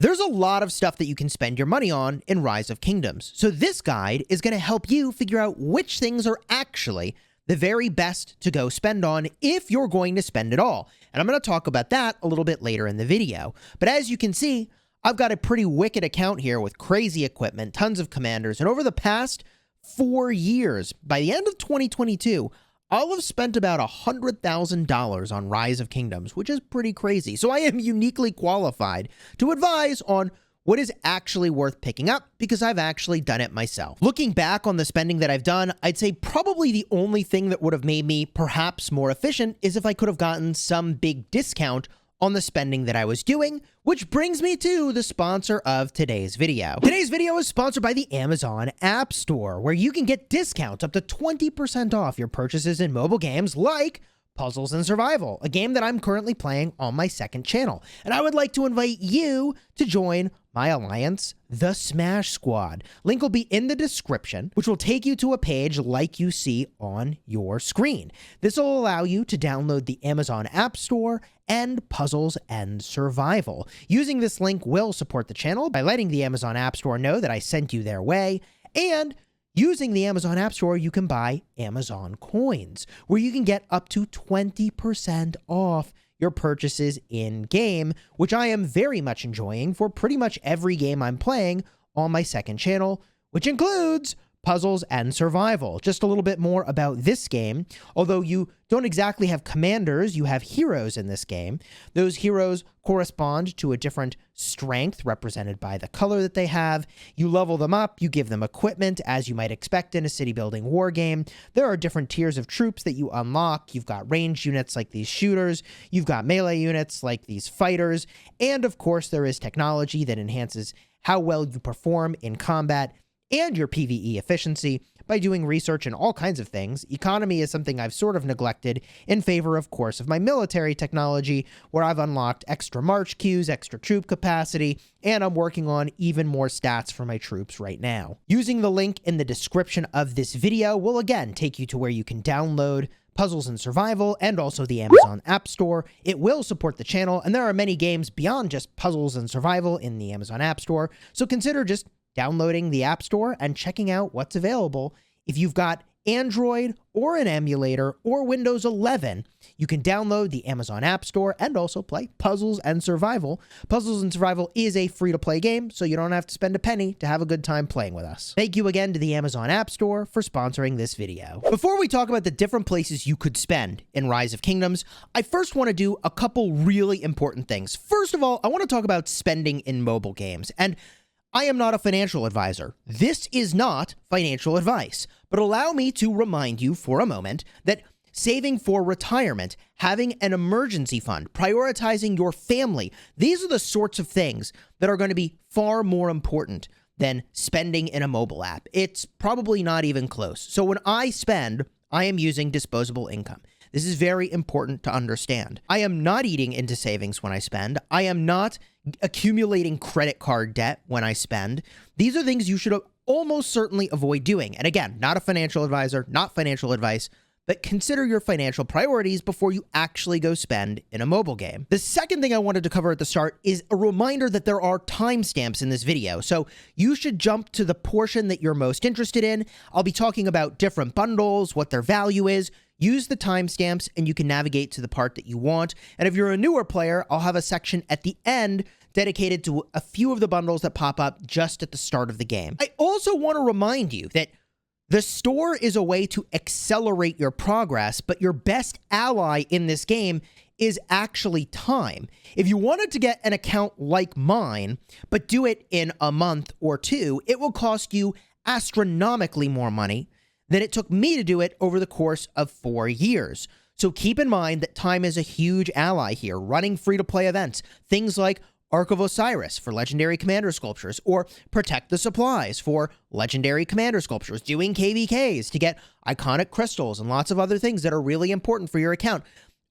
There's a lot of stuff that you can spend your money on in Rise of Kingdoms, so this guide is going to help you figure out which things are actually the very best to go spend on if you're going to spend it all. And I'm going to talk about that a little bit later in the video. But as you can see, I've got a pretty wicked account here with crazy equipment, tons of commanders, and over the past 4 years, by the end of 2022, I'll have spent about $100,000 on Rise of Kingdoms, which is pretty crazy. So I am uniquely qualified to advise on what is actually worth picking up because I've actually done it myself. Looking back on the spending that I've done, I'd say probably the only thing that would have made me perhaps more efficient is if I could have gotten some big discount on the spending that I was doing, which brings me to the sponsor of today's video. Today's video is sponsored by the Amazon Appstore, where you can get discounts up to 20% off your purchases in mobile games like Puzzles and Survival, a game that I'm currently playing on my second channel. And I would like to invite you to join my alliance, the Smash Squad. Link will be in the description, which will take you to a page like you see on your screen. This will allow you to download the Amazon App Store and Puzzles and Survival. Using this link will support the channel by letting the Amazon App Store know that I sent you their way, and using the Amazon App Store, you can buy Amazon coins, where you can get up to 20% off your purchases in-game, which I am very much enjoying for pretty much every game I'm playing on my second channel, which includes Puzzles and Survival. Just a little bit more about this game. Although you don't exactly have commanders, you have heroes in this game. Those heroes correspond to a different strength represented by the color that they have. You level them up, you give them equipment, as you might expect in a city building war game. There are different tiers of troops that you unlock. You've got ranged units like these shooters, you've got melee units like these fighters, and of course there is technology that enhances how well you perform in combat and your PvE efficiency by doing research in all kinds of things. Economy is something I've sort of neglected in favor, of course, of my military technology, where I've unlocked extra march queues, extra troop capacity, and I'm working on even more stats for my troops right now. Using the link in the description of this video will again take you to where you can download Puzzles and Survival and also the Amazon App Store. It will support the channel, and there are many games beyond just Puzzles and Survival in the Amazon App Store, so consider just downloading the App Store and checking out what's available. If you've got Android or an emulator or Windows 11, you can download the Amazon App Store and also play Puzzles and Survival. Puzzles and Survival is a free-to-play game, so you don't have to spend a penny to have a good time playing with us. Thank you again to the Amazon App Store for sponsoring this video. Before we talk about the different places you could spend in Rise of Kingdoms, I first want to do a couple really important things. First of all, I want to talk about spending in mobile games, and I am not a financial advisor. This is not financial advice, but allow me to remind you for a moment that saving for retirement, having an emergency fund, prioritizing your family, these are the sorts of things that are going to be far more important than spending in a mobile app. It's probably not even close. So when I spend, I am using disposable income. This is very important to understand. I am not eating into savings when I spend. I am not accumulating credit card debt when I spend. These are things you should almost certainly avoid doing. And again, not a financial advisor, not financial advice, but consider your financial priorities before you actually go spend in a mobile game. The second thing I wanted to cover at the start is a reminder that there are timestamps in this video, so you should jump to the portion that you're most interested in. I'll be talking about different bundles, what their value is. Use the timestamps and you can navigate to the part that you want. And if you're a newer player, I'll have a section at the end dedicated to a few of the bundles that pop up just at the start of the game. I also want to remind you that the store is a way to accelerate your progress, but your best ally in this game is actually time. If you wanted to get an account like mine, but do it in a month or two, it will cost you astronomically more money than it took me to do it over the course of 4 years. So keep in mind that time is a huge ally here, running free-to-play events, things like Ark of Osiris for legendary commander sculptures, or Protect the Supplies for legendary commander sculptures, doing KVKs to get iconic crystals and lots of other things that are really important for your account.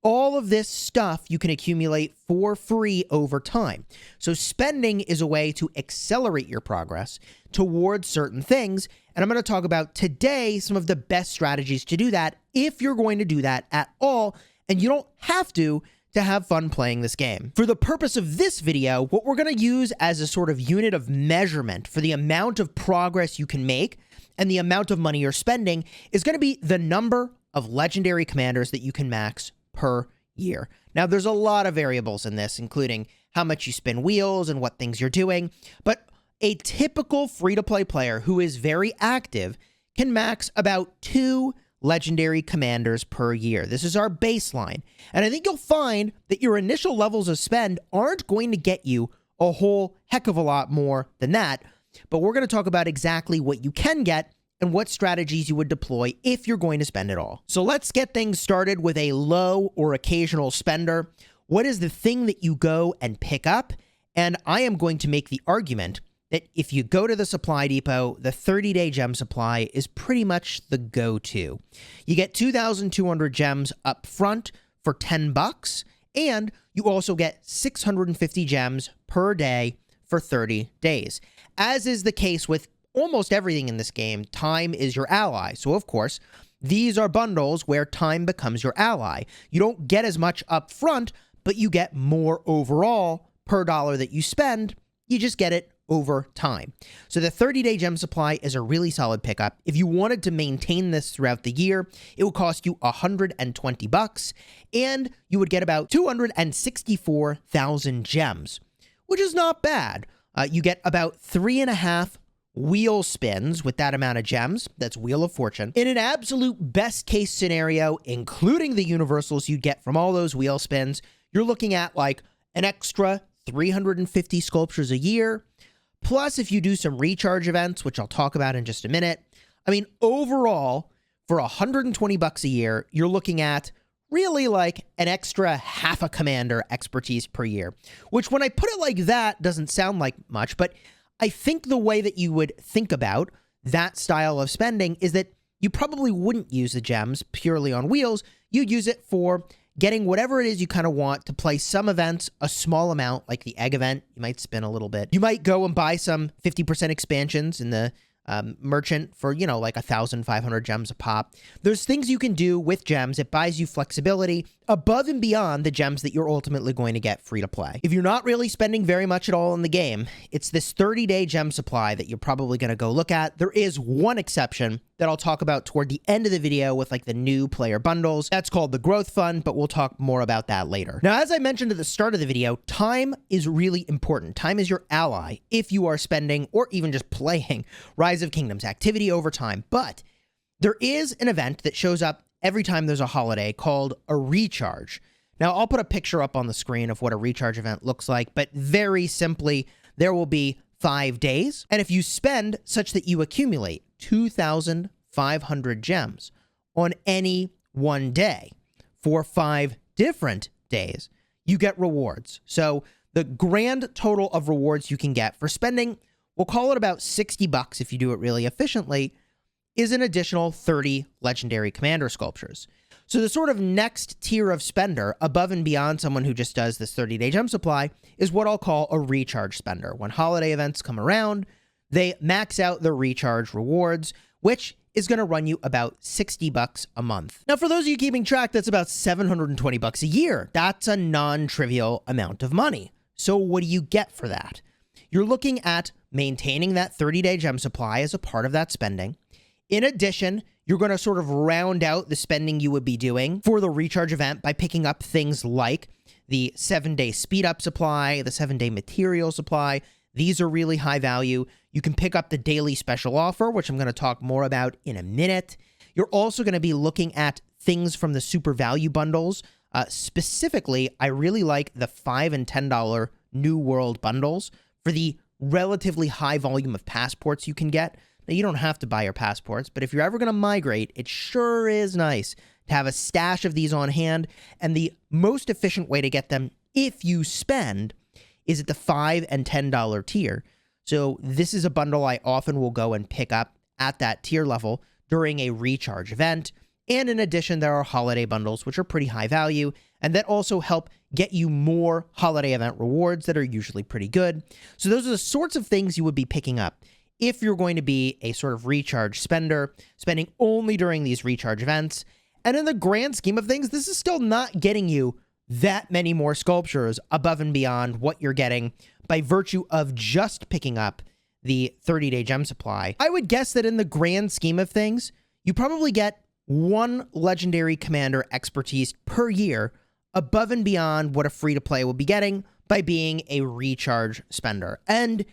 All of this stuff you can accumulate for free over time. So spending is a way to accelerate your progress towards certain things, and I'm going to talk about today some of the best strategies to do that if you're going to do that at all, and you don't have to to have fun playing this game. For the purpose of this video, what we're going to use as a sort of unit of measurement for the amount of progress you can make and the amount of money you're spending is going to be the number of legendary commanders that you can max per year. Now, there's a lot of variables in this, including how much you spin wheels and what things you're doing, but a typical free-to-play player who is very active can max about 2 legendary commanders per year. This is our baseline. And I think you'll find that your initial levels of spend aren't going to get you a whole heck of a lot more than that. But we're going to talk about exactly what you can get and what strategies you would deploy if you're going to spend it all. So let's get things started with a low or occasional spender. What is the thing that you go and pick up? And I am going to make the argument that if you go to the supply depot, the 30-day gem supply is pretty much the go-to. You get 2,200 gems up front for $10, and you also get 650 gems per day for 30 days. As is the case with almost everything in this game, time is your ally. So, of course, these are bundles where time becomes your ally. You don't get as much up front, but you get more overall per dollar that you spend. You just get it over time. So the 30-day gem supply is a really solid pickup. If you wanted to maintain this throughout the year, it would cost you $120, and you would get about 264,000 gems, which is not bad. You get about 3.5 wheel spins with that amount of gems. That's Wheel of Fortune. In an absolute best case scenario, including the universals you get from all those wheel spins, you're looking at like an extra 350 sculptures a year. Plus, if you do some recharge events, which I'll talk about in just a minute, I mean, overall, for $120 a year, you're looking at really like an extra half a commander expertise per year, which when I put it like that doesn't sound like much, but I think the way that you would think about that style of spending is that you probably wouldn't use the gems purely on wheels. You'd use it for getting whatever it is you kind of want to play some events, a small amount, like the egg event. You might spin a little bit. You might go and buy some 50% expansions in the merchant for, you know, like 1,500 gems a pop. There's things you can do with gems. It buys you flexibility above and beyond the gems that you're ultimately going to get free to play. If you're not really spending very much at all in the game, it's this 30-day gem supply that you're probably going to go look at. There is one exception that I'll talk about toward the end of the video with like the new player bundles. That's called the Growth Fund, but we'll talk more about that later. Now, as I mentioned at the start of the video, time is really important. Time is your ally if you are spending or even just playing Rise of Kingdoms activity over time. But there is an event that shows up every time there's a holiday called a recharge. Now, I'll put a picture up on the screen of what a recharge event looks like, but very simply, there will be 5 days. And if you spend such that you accumulate 2,500 gems on any one day for 5 different days, you get rewards. So the grand total of rewards you can get for spending, we'll call it about $60 if you do it really efficiently, is an additional 30 legendary commander sculptures. So the sort of next tier of spender above and beyond someone who just does this 30-day gem supply is what I'll call a recharge spender. When holiday events come around, they max out their recharge rewards, which is going to run you about $60 a month. Now, for those of you keeping track, that's about $720 a year. That's a non-trivial amount of money. So what do you get for that? You're looking at maintaining that 30-day gem supply as a part of that spending. In addition, you're going to sort of round out the spending you would be doing for the recharge event by picking up things like the 7-day speed up supply, the 7-day material supply. These are really high value. You can pick up the daily special offer, which I'm going to talk more about in a minute. You're also going to be looking at things from the super value bundles. Specifically, I really like the $5 and $10 New World bundles for the relatively high volume of passports you can get. Now, you don't have to buy your passports, but if you're ever going to migrate, it sure is nice to have a stash of these on hand, and the most efficient way to get them, if you spend, is at the $5 and $10 tier. So this is a bundle I often will go and pick up at that tier level during a recharge event, and in addition, there are holiday bundles, which are pretty high value, and that also help get you more holiday event rewards that are usually pretty good. So those are the sorts of things you would be picking up if you're going to be a sort of recharge spender, spending only during these recharge events. And in the grand scheme of things, this is still not getting you that many more sculptures above and beyond what you're getting by virtue of just picking up the 30-day gem supply. I would guess that in the grand scheme of things, you probably get one legendary commander expertise per year above and beyond what a free-to-play will be getting by being a recharge spender. And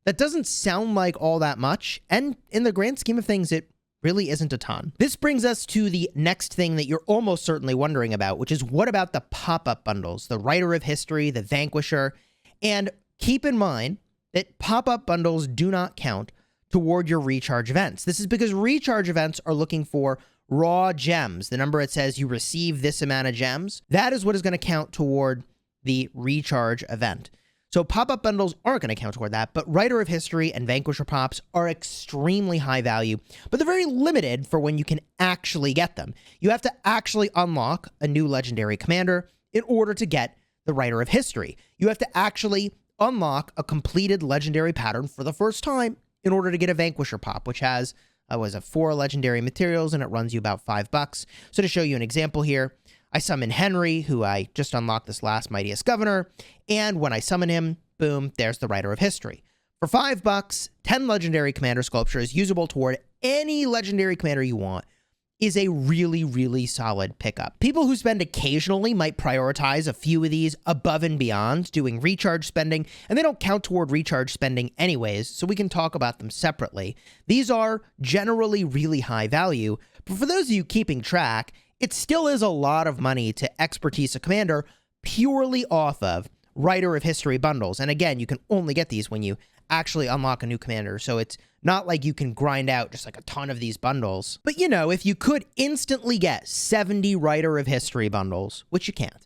that doesn't sound like all that much, and in the grand scheme of things, it really isn't a ton. This brings us to the next thing that you're almost certainly wondering about, which is what about the pop-up bundles, the Writer of History, the Vanquisher, and keep in mind that pop-up bundles do not count toward your recharge events. This is because recharge events are looking for raw gems. The number it says you receive this amount of gems, that is what is going to count toward the recharge event. So pop-up bundles aren't going to count toward that, but Writer of History and Vanquisher pops are extremely high value, but they're very limited for when you can actually get them. You have to actually unlock a new legendary commander in order to get the Writer of History. You have to actually unlock a completed legendary pattern for the first time in order to get a Vanquisher pop, which has 4 legendary materials and it runs you about $5. So to show you an example here, I summon Henry, who I just unlocked this last Mightiest Governor, and when I summon him, boom, there's the Writer of History. For $5, 10 legendary commander sculptures usable toward any legendary commander you want is a really, really solid pickup. People who spend occasionally might prioritize a few of these above and beyond doing recharge spending, and they don't count toward recharge spending anyways, so we can talk about them separately. These are generally really high value, but for those of you keeping track, it still is a lot of money to expertise a commander purely off of Writer of History bundles. And again, you can only get these when you actually unlock a new commander, so it's not like you can grind out just like a ton of these bundles. But you know, if you could instantly get 70 Writer of History bundles, which you can't,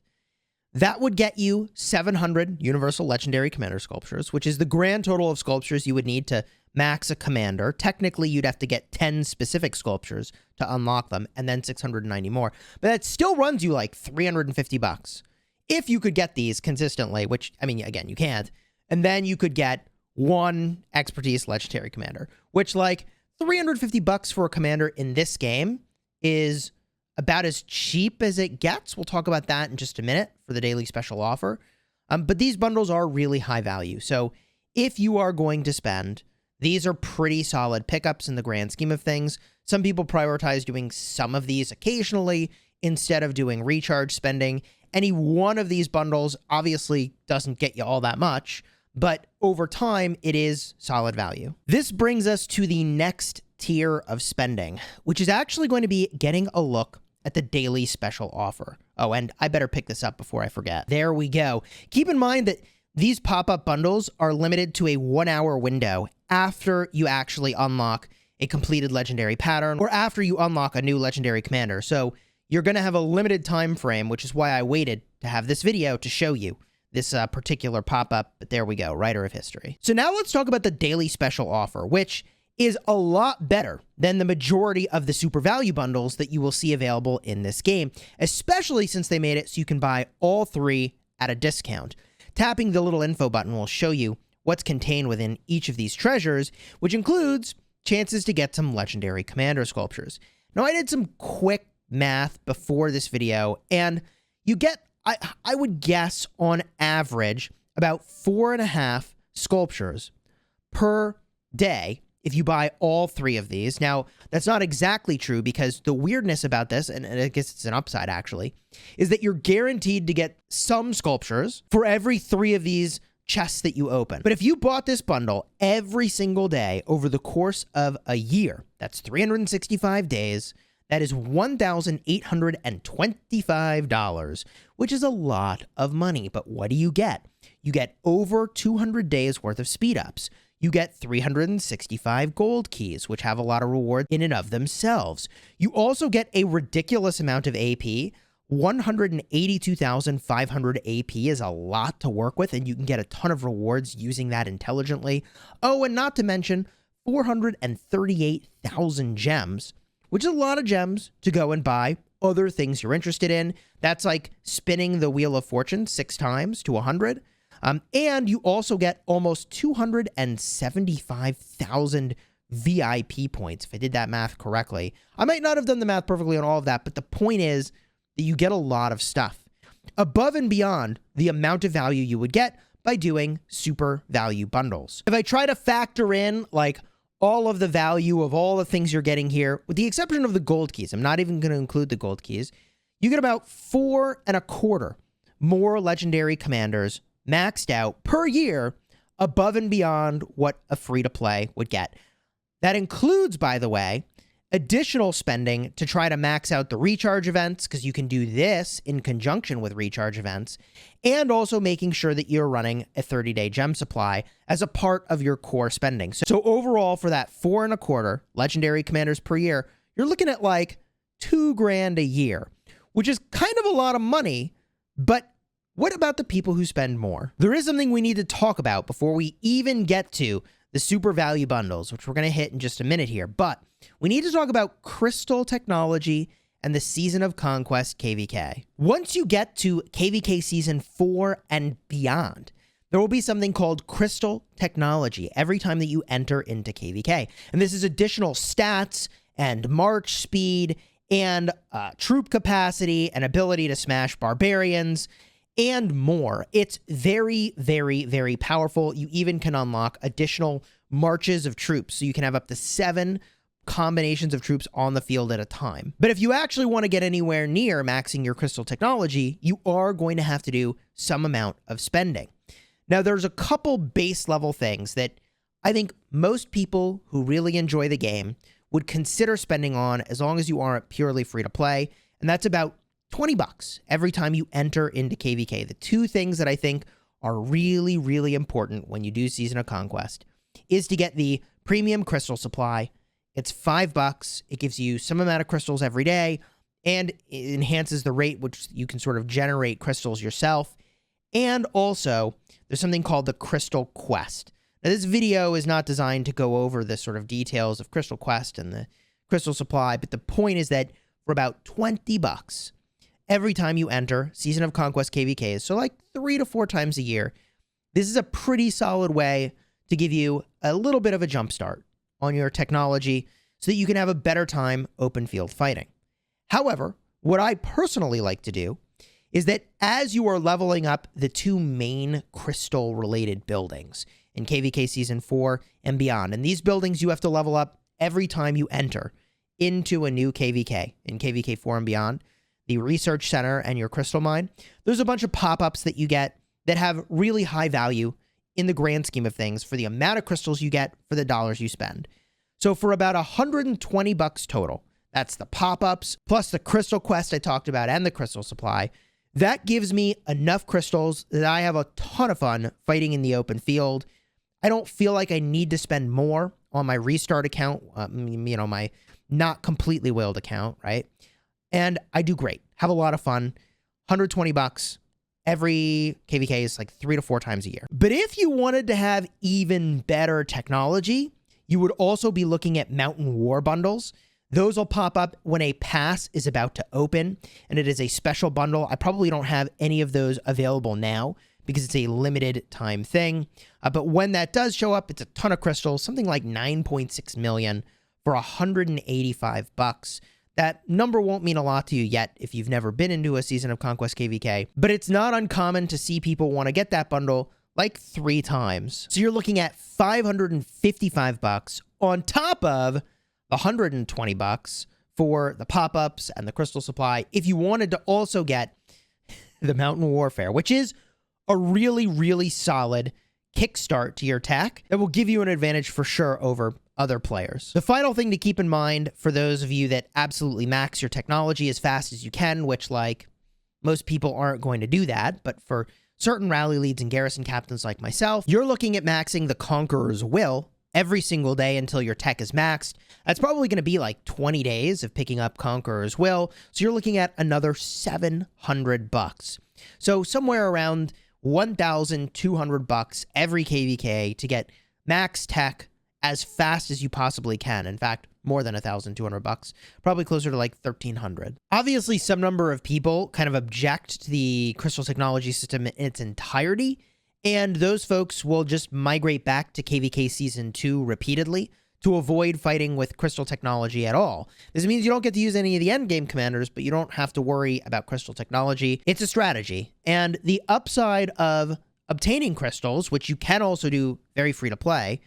that would get you 700 Universal Legendary Commander sculptures, which is the grand total of sculptures you would need to max a commander. Technically, you'd have to get 10 specific sculptures to unlock them, and then 690 more. But that still runs you like $350 if you could get these consistently, which, I mean, again, you can't. And then you could get one expertise legendary commander, which like $350 for a commander in this game is about as cheap as it gets. We'll talk about that in just a minute for the daily special offer. But these bundles are really high value. So if you are going to spend, these are pretty solid pickups in the grand scheme of things. Some people prioritize doing some of these occasionally instead of doing recharge spending. Any one of these bundles obviously doesn't get you all that much, but over time, it is solid value. This brings us to the next tier of spending, which is actually going to be getting a look at the daily special offer. Oh, and I better pick this up before I forget. There we go. Keep in mind that these pop-up bundles are limited to a 1-hour window after you actually unlock a completed legendary pattern or after you unlock a new legendary commander. So you're going to have a limited time frame, which is why I waited to have this video to show you this particular pop-up. But there we go, Writer of History. So now let's talk about the daily special offer, which is a lot better than the majority of the super value bundles that you will see available in this game, especially since they made it so you can buy all 3 at a discount. Tapping the little info button will show you what's contained within each of these treasures, which includes chances to get some legendary commander sculptures. Now, I did some quick math before this video, and you get, I would guess, on average, about 4.5 sculptures per day if you buy all 3 of these. Now, that's not exactly true because the weirdness about this, and I guess it's an upside actually, is that you're guaranteed to get some sculptures for every 3 of these chests that you open. But if you bought this bundle every single day over the course of a year, that's 365 days, that is $1,825, which is a lot of money. But what do you get? You get over 200 days worth of speed ups. You get 365 gold keys, which have a lot of rewards in and of themselves. You also get a ridiculous amount of AP. 182,500 AP is a lot to work with, and you can get a ton of rewards using that intelligently. Oh, and not to mention 438,000 gems, which is a lot of gems to go and buy other things you're interested in. That's like spinning the Wheel of Fortune 6 times to 100. And you also get almost 275,000 VIP points, if I did that math correctly. I might not have done the math perfectly on all of that, but the point is that you get a lot of stuff. above and beyond the amount of value you would get by doing super value bundles. If I try to factor in like all of the value of all the things you're getting here, with the exception of the gold keys, I'm not even going to include the gold keys, you get about 4.25 more legendary commanders maxed out per year above and beyond what a free-to-play would get. That includes, by the way, additional spending to try to max out the recharge events, because you can do this in conjunction with recharge events, and also making sure that you're running a 30-day gem supply as a part of your core spending. So overall, for that 4.25 legendary commanders per year, you're looking at like $2,000 a year, which is kind of a lot of money, but what about the people who spend more? There is something we need to talk about before we even get to the super value bundles, which we're going to hit in just a minute here, but we need to talk about crystal technology and the Season of Conquest KVK. Once you get to KVK Season 4 and beyond, there will be something called crystal technology every time that you enter into KVK. And this is additional stats and march speed and troop capacity and ability to smash barbarians and more. It's very, very, very powerful. You even can unlock additional marches of troops, so you can have up to 7 combinations of troops on the field at a time. But if you actually want to get anywhere near maxing your crystal technology, you are going to have to do some amount of spending. Now, there's a couple base level things that I think most people who really enjoy the game would consider spending on as long as you aren't purely free to play, and that's about $20 every time you enter into KVK. The two things that I think are really, really important when you do Season of Conquest is to get the premium crystal supply. It's $5. It gives you some amount of crystals every day, and it enhances the rate which you can sort of generate crystals yourself. And also, there's something called the Crystal Quest. Now, this video is not designed to go over the sort of details of Crystal Quest and the crystal supply, but the point is that for about $20 every time you enter Season of Conquest KVKs, so like 3 to 4 times a year, this is a pretty solid way to give you a little bit of a jump start on your technology so that you can have a better time open field fighting. However, what I personally like to do is that as you are leveling up the 2 main crystal related buildings in KVK Season 4 and beyond, and these buildings you have to level up every time you enter into a new KVK in KVK 4 and beyond, the research center and your crystal mine, there's a bunch of pop-ups that you get that have really high value in the grand scheme of things for the amount of crystals you get for the dollars you spend. So for about $120 total, that's the pop-ups plus the crystal quest I talked about and the crystal supply, that gives me enough crystals that I have a ton of fun fighting in the open field. I don't feel like I need to spend more on my restart account, my not completely whaled account, right? And I do great, have a lot of fun. $120 every KVK is like 3 to 4 times a year. But if you wanted to have even better technology, you would also be looking at Mountain War bundles. Those will pop up when a pass is about to open, and it is a special bundle. I probably don't have any of those available now because it's a limited time thing. But when that does show up, it's a ton of crystals, something like 9.6 million for $185. That number won't mean a lot to you yet if you've never been into a Season of Conquest KVK, but it's not uncommon to see people want to get that bundle like 3 times. So you're looking at $555 on top of the $120 for the pop-ups and the crystal supply if you wanted to also get the Mountain Warfare, which is a really, really solid kickstart to your tech that will give you an advantage for sure over other players. The final thing to keep in mind for those of you that absolutely max your technology as fast as you can, which like most people aren't going to do that, but for certain rally leads and garrison captains like myself, you're looking at maxing the Conqueror's Will every single day until your tech is maxed. That's probably going to be like 20 days of picking up Conqueror's Will. So you're looking at another $700. So somewhere around $1,200 every KVK to get max tech as fast as you possibly can. In fact, more than $1,200, probably closer to like $1,300. Obviously, some number of people kind of object to the crystal technology system in its entirety, and those folks will just migrate back to KVK Season 2 repeatedly to avoid fighting with crystal technology at all. This means you don't get to use any of the endgame commanders, but you don't have to worry about crystal technology. It's a strategy. And the upside of obtaining crystals, which you can also do very free to play,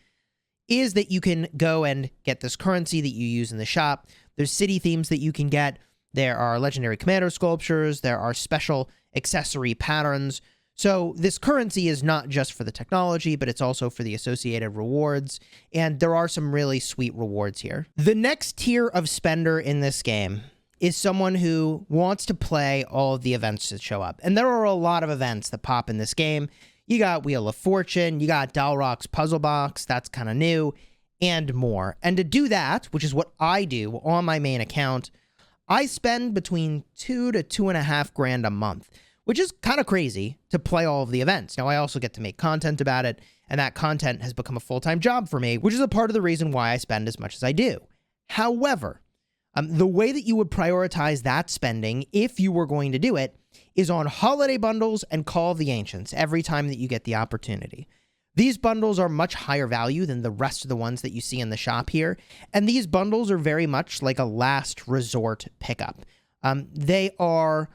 is that you can go and get this currency that you use in the shop. There's city themes that you can get. There are legendary commander sculptures. There are special accessory patterns. So this currency is not just for the technology, but it's also for the associated rewards. And there are some really sweet rewards here. The next tier of spender in this game is someone who wants to play all of the events that show up. And there are a lot of events that pop in this game. You got Wheel of Fortune, you got Dalroc's Puzzle Box, that's kind of new, and more. And to do that, which is what I do on my main account, I spend between $2,000 to $2,500 a month, which is kind of crazy to play all of the events. Now, I also get to make content about it, and that content has become a full-time job for me, which is a part of the reason why I spend as much as I do. However, the way that you would prioritize that spending, if you were going to do it, is on holiday bundles and Call of the Ancients every time that you get the opportunity. These bundles are much higher value than the rest of the ones that you see in the shop here, and these bundles are very much like a last resort pickup. They are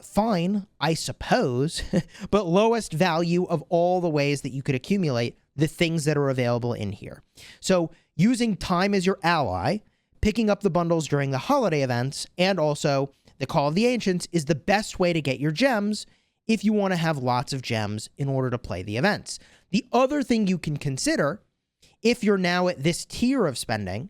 fine, I suppose, but lowest value of all the ways that you could accumulate the things that are available in here. So using time as your ally, picking up the bundles during the holiday events, and also the Call of the Ancients is the best way to get your gems if you want to have lots of gems in order to play the events. The other thing you can consider, if you're now at this tier of spending,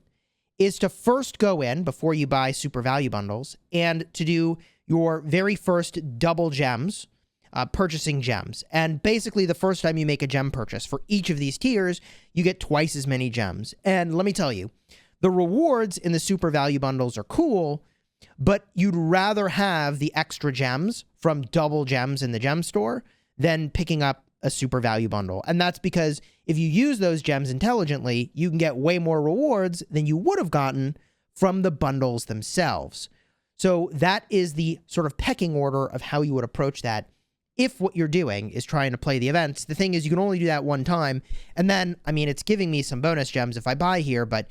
is to first go in before you buy super value bundles and to do your very first double gems, purchasing gems. And basically the first time you make a gem purchase for each of these tiers, you get twice as many gems. And let me tell you, the rewards in the super value bundles are cool, but you'd rather have the extra gems from double gems in the gem store than picking up a super value bundle. And that's because if you use those gems intelligently, you can get way more rewards than you would have gotten from the bundles themselves. So that is the sort of pecking order of how you would approach that if what you're doing is trying to play the events. The thing is, you can only do that one time. And then, I mean, it's giving me some bonus gems if I buy here, but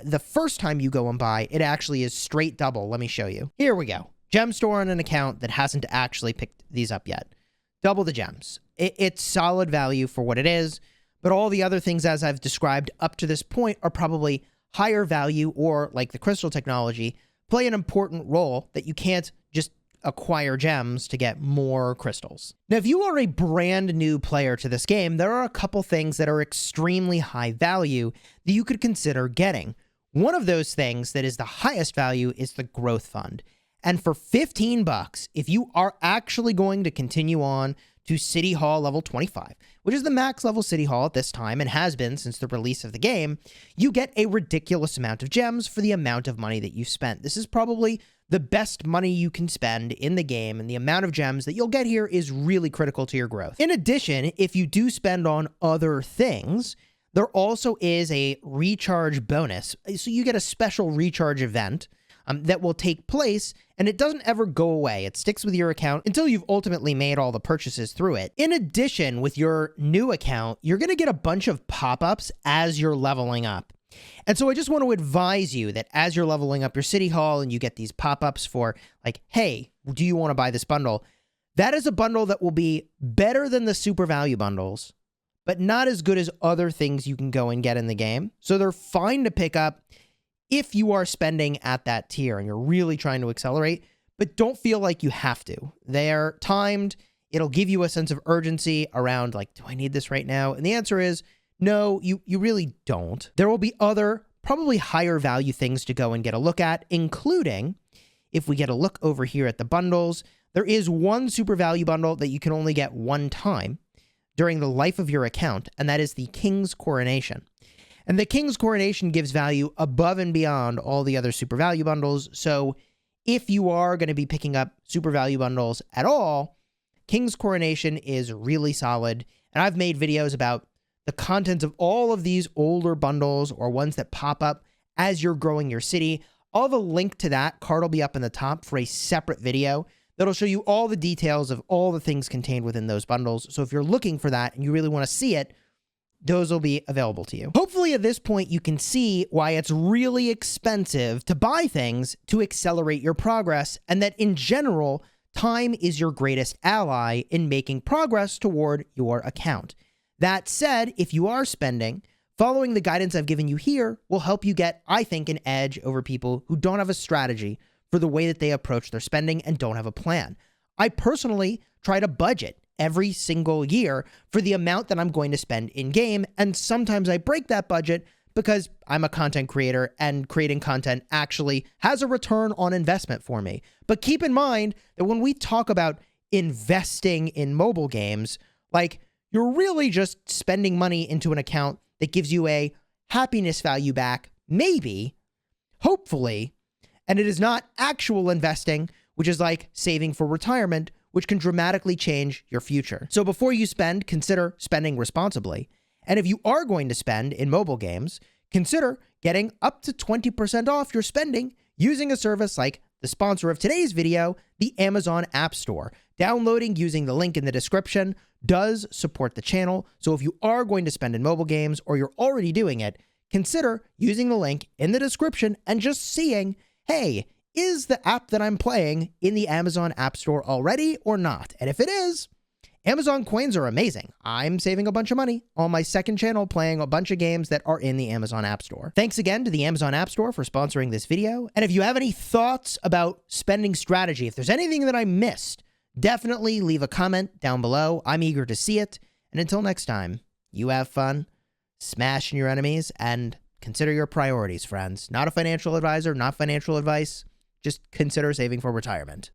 the first time you go and buy, it actually is straight double. Let me show you. Here we go. Gem store on an account that hasn't actually picked these up yet. Double the gems. It's solid value for what it is, but all the other things as I've described up to this point are probably higher value, or like the crystal technology, play an important role that you can't just acquire gems to get more crystals. Now, if you are a brand new player to this game, there are a couple things that are extremely high value that you could consider getting. One of those things that is the highest value is the growth fund. And for 15 bucks, if you are actually going to continue on to City Hall level 25, which is the max level City Hall at this time and has been since the release of the game, you get a ridiculous amount of gems for the amount of money that you spent. This is probably the best money you can spend in the game, and the amount of gems that you'll get here is really critical to your growth. In addition, if you do spend on other things, there also is a recharge bonus. So you get a special recharge event that will take place, and it doesn't ever go away. It sticks with your account until you've ultimately made all the purchases through it. In addition, with your new account, you're going to get a bunch of pop-ups as you're leveling up. And so I just want to advise you that as you're leveling up your City Hall and you get these pop-ups for like, hey, do you want to buy this bundle? That is a bundle that will be better than the super value bundles, but not as good as other things you can go and get in the game. So they're fine to pick up if you are spending at that tier and you're really trying to accelerate, but don't feel like you have to. They're timed. It'll give you a sense of urgency around like, do I need this right now? And the answer is no, you really don't. There will be other, probably higher value things to go and get a look at, including, if we get a look over here at the bundles, there is one super value bundle that you can only get one time during the life of your account, and that is the King's Coronation. And the King's Coronation gives value above and beyond all the other super value bundles, so if you are going to be picking up super value bundles at all, King's Coronation is really solid, and I've made videos about the contents of all of these older bundles or ones that pop up as you're growing your city. I'll have a link to that. Card will be up in the top for a separate video that'll show you all the details of all the things contained within those bundles. So if you're looking for that and you really want to see it, those will be available to you. Hopefully at this point you can see why it's really expensive to buy things to accelerate your progress, and that in general, time is your greatest ally in making progress toward your account. That said, if you are spending, following the guidance I've given you here will help you get, I think, an edge over people who don't have a strategy for the way that they approach their spending and don't have a plan. I personally try to budget every single year for the amount that I'm going to spend in game, and sometimes I break that budget because I'm a content creator and creating content actually has a return on investment for me. But keep in mind that when we talk about investing in mobile games, like, you're really just spending money into an account that gives you a happiness value back, maybe, hopefully, and it is not actual investing, which is like saving for retirement, which can dramatically change your future. So before you spend, consider spending responsibly. And if you are going to spend in mobile games, consider getting up to 20% off your spending using a service like the sponsor of today's video, the Amazon Appstore. Downloading using the link in the description does support the channel. So if you are going to spend in mobile games or you're already doing it, consider using the link in the description and just seeing, hey, is the app that I'm playing in the Amazon App Store already or not? And if it is, Amazon coins are amazing. I'm saving a bunch of money on my second channel playing a bunch of games that are in the Amazon App Store. Thanks again to the Amazon App Store for sponsoring this video. And if you have any thoughts about spending strategy, if there's anything that I missed, definitely leave a comment down below. I'm eager to see it. And until next time, you have fun, smashing your enemies, and consider your priorities, friends. Not a financial advisor, not financial advice. Just consider saving for retirement.